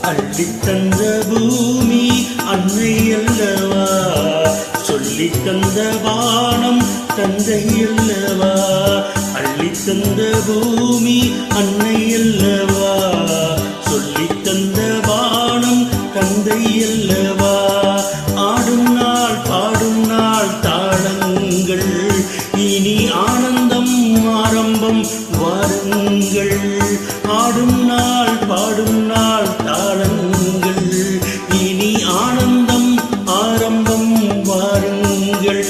அள்ளித்தந்த பூமி அன்னை அல்லவா, சொல்லித் தந்த வானம் தந்தை அல்லவா. அள்ளித்தந்த பூமி அன்னை அல்லவா, சொல்லித் தந்த வானம் தந்தை அல்லவா. ஆடும் நாள் பாடும் நாள் தாளங்கள், இனி ஆனந்தம் ஆரம்பம் வாருங்கள். ஆடும் நாள் பாடும் நாள் தாளங்கள், இனி ஆனந்தம் ஆரம்பம் வாருங்கள்.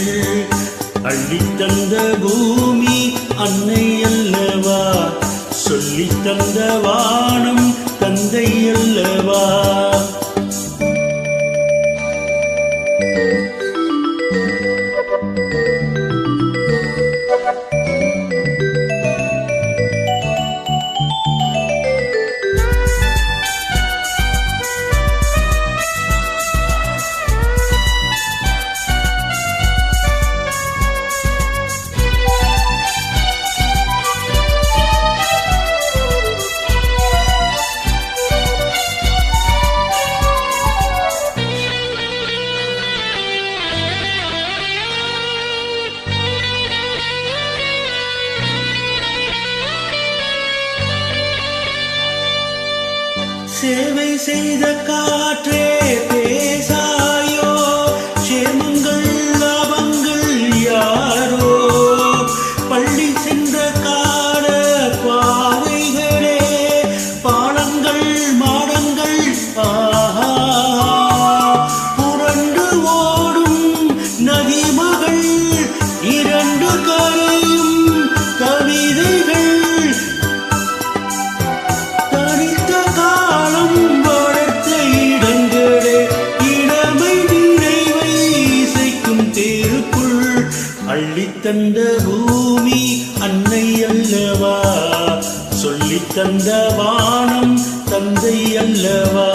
அள்ளித்தந்த பூமி அன்னை அல்லவா, சொல்லித் தந்த வானம் தந்தை அல்லவா. சேவை செய்த காற்றே பேசாயோ, சேமங்கள் லாபங்கள் யாரோ. பள்ளி சென்ற கால பாதைகளே, பாலங்கள் மாடங்கள் ஆஹா. புரண்டு ஓடும் நதிமகள், இரண்டு கரையும் கவிதைகள். அள்ளித்தந்த பூமி அன்னை அல்லவா, சொல்லித் தந்த வானம் தந்தை அல்லவா.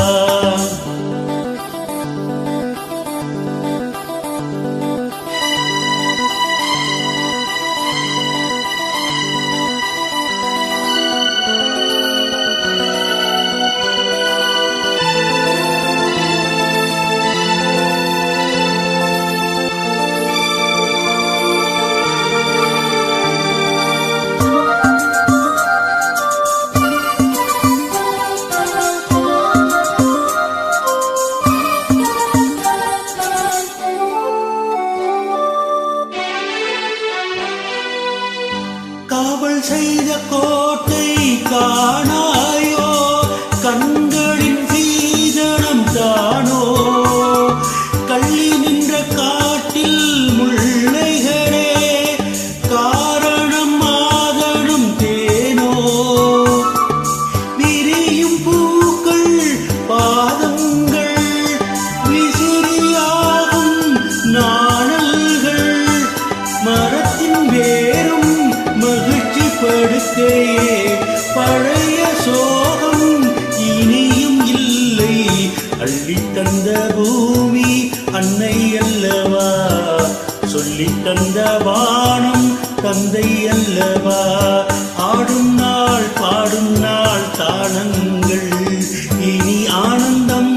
காவல் செய்த கோட்டை காணாயோ, கண்களின் சீதனம் தானோ. கள்ளி நின்ற காட்டில் முள்ளைகளே, காரணம் மாதனும் தேனோ. விரியும் பூக்கள் பாதங்கள், விசிறியாகும் நாணல்கள். மரத்தின் வேரும் மகிழ்ச்சி படுக்கையே, பழைய சோகம் இனியும் இல்லை. அள்ளித் தந்த பூமி அன்னை அல்லவா, சொல்லித் தந்த வானம் தந்தை அல்லவா. ஆடும் நாள் பாடும் நாள் தாளங்கள், இனி ஆனந்தம்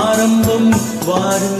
ஆரம்பம் வாருங்கள்.